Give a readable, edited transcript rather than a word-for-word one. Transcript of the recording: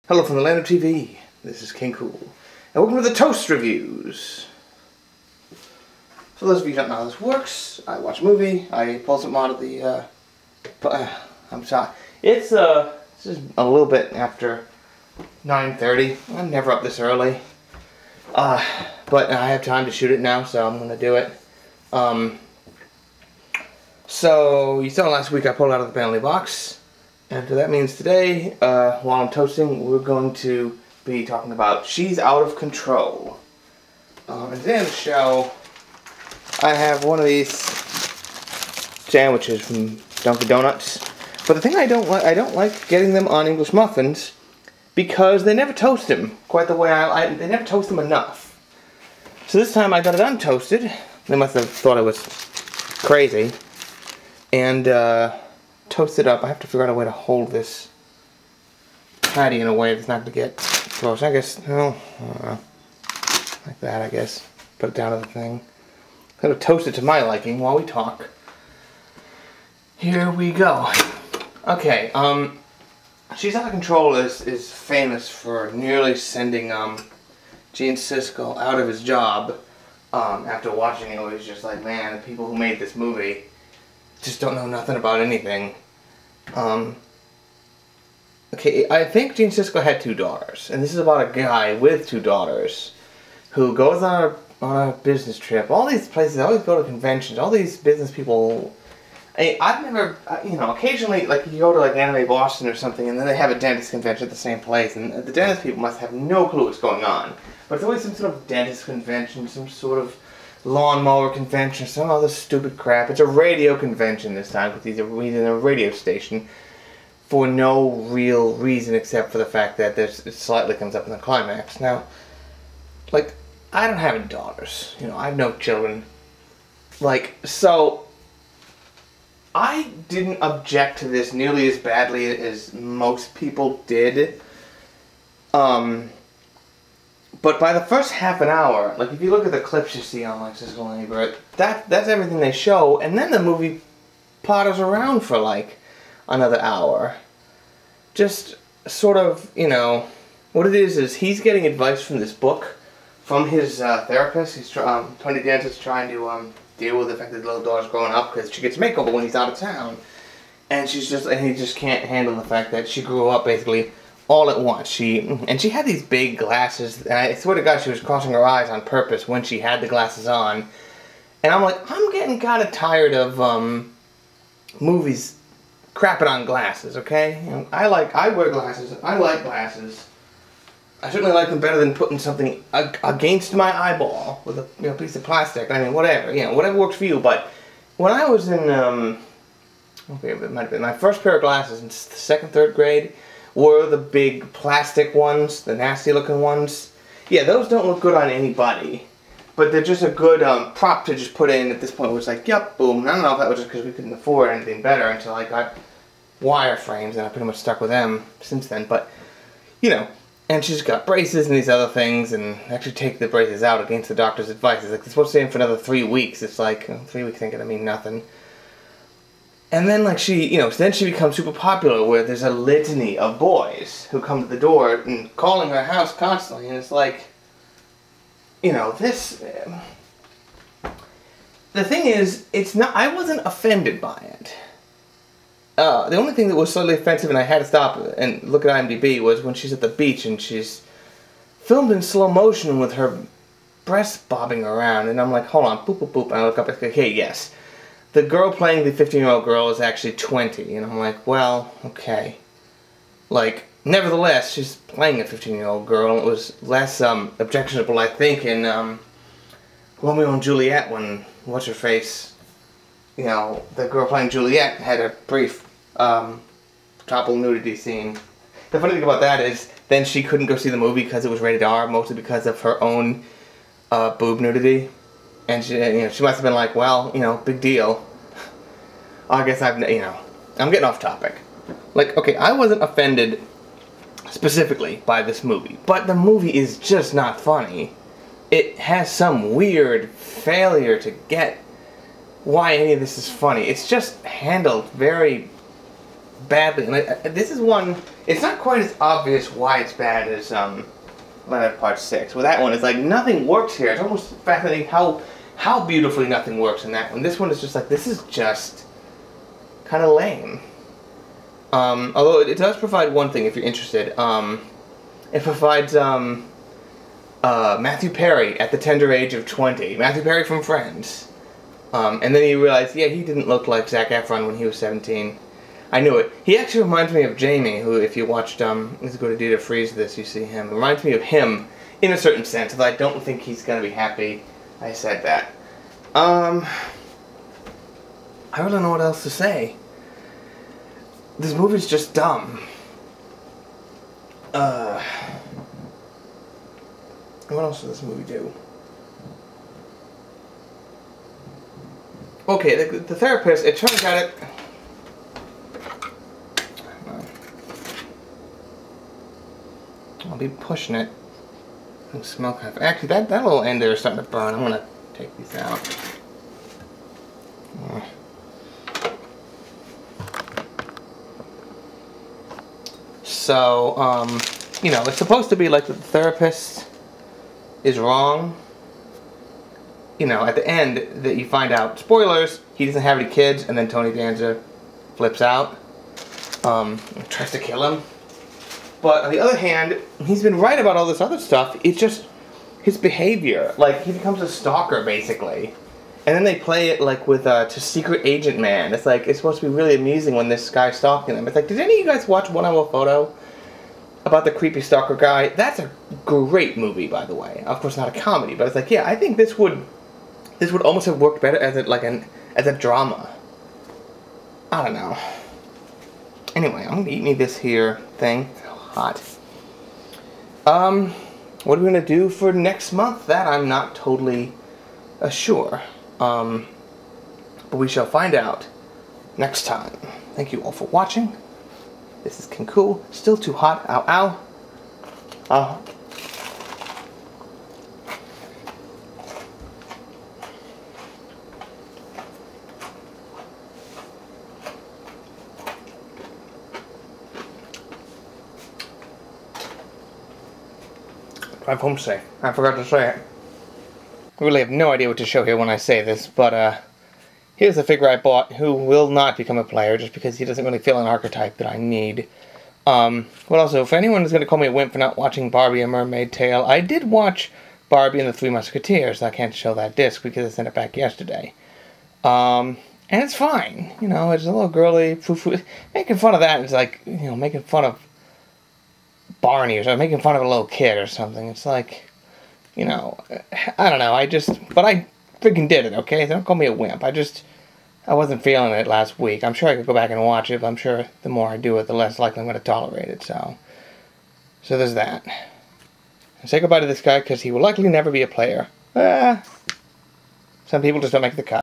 Hello from the land of TV. This is King Cool, and welcome to the Toast Reviews. For those of you who don't know how this works, I watch a movie, I pull something out of the, I'm sorry. It's just a little bit after 9:30. I'm never up this early. But I have time to shoot it now, so I'm gonna do it. So, you saw last week I pulled out of the penalty box. And that means today, while I'm toasting, we're going to be talking about She's Out of Control. And today on the show, I have one of these sandwiches from Dunkin' Donuts. But the thing I don't like getting them on English muffins because they never toast them quite the way they never toast them enough. So this time I got it untoasted. They must have thought I was crazy. And, toast it up. I have to figure out a way to hold this patty in a way that's not going to get close. I guess, well, I don't know. Like that, I guess. Put it down to the thing. I'm going to toast it to my liking while we talk. Here we go. Okay, She's Out of Control is famous for nearly sending Gene Siskel out of his job after watching it. He was just like, man, the people who made this movie just don't know nothing about anything. Okay, I think Gene Siskel had 2 daughters, and this is about a guy with 2 daughters who goes on a business trip. All these places, I always go to conventions. All these business people. I've never, occasionally, like you go to like Anime Boston or something, and then they have a dentist convention at the same place, and the dentist people must have no clue what's going on. But it's always some sort of dentist convention, some sort of lawnmower convention, some other stupid crap. It's a radio convention this time, because he's in a radio station for no real reason except for the fact that it slightly comes up in the climax. Now, like, I don't have any daughters. I have no children. Like, so I didn't object to this nearly as badly as most people did. But by the first half an hour, like if you look at the clips you see on like Siskel and Ebert, that's everything they show, and then the movie potters around for like another hour. Just sort of, what it is he's getting advice from this book from his therapist. He's Tony Danza's trying to deal with the fact that the little daughter's growing up because she gets a makeover when he's out of town, and he just can't handle the fact that she grew up basically all at once. She had these big glasses, and I swear to God she was crossing her eyes on purpose when she had the glasses on. And I'm like, I'm getting kind of tired of movies crapping on glasses, okay? I wear glasses. I like glasses. I certainly like them better than putting something against my eyeball with a piece of plastic. I mean, whatever. Whatever works for you. But when I was in, okay, it might have been my first pair of glasses in 2nd, 3rd grade, were the big plastic ones, the nasty looking ones. Yeah, those don't look good on anybody. But they're just a good prop to just put in at this point where it's like, yep, boom. I don't know if that was just because we couldn't afford anything better until I got wireframes, and I pretty much stuck with them since then. But, and she's got braces and these other things, and actually take the braces out against the doctor's advice. It's like, they're supposed to stay in for another 3 weeks. It's like, 3 weeks ain't gonna mean nothing. And then, like, then she becomes super popular where there's a litany of boys who come to the door and calling her house constantly. And it's like, this. The thing is, I wasn't offended by it. The only thing that was slightly offensive, and I had to stop and look at IMDb, was when she's at the beach and she's filmed in slow motion with her breasts bobbing around. And I'm like, hold on, boop, boop, boop. And I look up and okay, yes. The girl playing the 15-year-old girl is actually 20, and I'm like, well, okay. Like, nevertheless, she's playing a 15-year-old girl. It was less objectionable, I think, in Romeo and Juliet when what's-her-face, the girl playing Juliet had a brief couple nudity scene. The funny thing about that is then she couldn't go see the movie because it was rated R, mostly because of her own boob nudity. And she must have been like, well, big deal. I guess I'm getting off topic. Like, okay, I wasn't offended specifically by this movie, but the movie is just not funny. It has some weird failure to get why any of this is funny. It's just handled very badly. And this is one, it's not quite as obvious why it's bad as Leonard Part 6. With that one, it's like nothing works here. It's almost fascinating how beautifully nothing works in that one. This one is just like, this is just kind of lame. Although it does provide one thing if you're interested. It provides Matthew Perry at the tender age of 20. Matthew Perry from Friends. And then you realize, yeah, he didn't look like Zac Efron when he was 17. I knew it. He actually reminds me of Jamie, who, if you watched Let's Go to Dita Freeze This, you see him. It reminds me of him in a certain sense, although I don't think he's going to be happy I said that. I really don't know what else to say. This movie's just dumb. What else does this movie do? Okay, the therapist, it turns out it... I'll be pushing it. And smoke. Actually, that little end there is starting to burn. I'm gonna take these out. So, you know, it's supposed to be like the therapist is wrong. You know, at the end, that you find out, spoilers, he doesn't have any kids, and then Tony Danza flips out. Tries to kill him. But on the other hand, he's been right about all this other stuff. It's just his behavior. Like, he becomes a stalker, basically. And then they play it, like, with, to Secret Agent Man. It's like, it's supposed to be really amusing when this guy's stalking them. It's like, did any of you guys watch 1 Hour Photo? About the creepy stalker guy? That's a great movie, by the way. Of course, not a comedy, but it's like, yeah, I think this would almost have worked better as a drama. I don't know. Anyway, I'm gonna eat me this here thing. Hot. What are we gonna do for next month? That I'm not totally sure. But we shall find out next time. Thank you all for watching. This is Kincool. Still too hot. Ow, ow. Drive home safe. I forgot to say it. I really have no idea what to show here when I say this, but here's the figure I bought who will not become a player just because he doesn't really fill an archetype that I need. But also, if anyone is going to call me a wimp for not watching Barbie: A Mermaid Tale, I did watch Barbie and the Three Musketeers. I can't show that disc because I sent it back yesterday. And it's fine. You know, it's a little girly, foo-foo. Making fun of that is like, you know, making fun of Barney or something, making fun of a little kid or something. It's like, you know, I don't know, but I freaking did it, okay? Don't call me a wimp. I wasn't feeling it last week. I'm sure I could go back and watch it, but I'm sure the more I do it, the less likely I'm going to tolerate it, so there's that. And say goodbye to this guy, because he will likely never be a player. Some people just don't make the cut.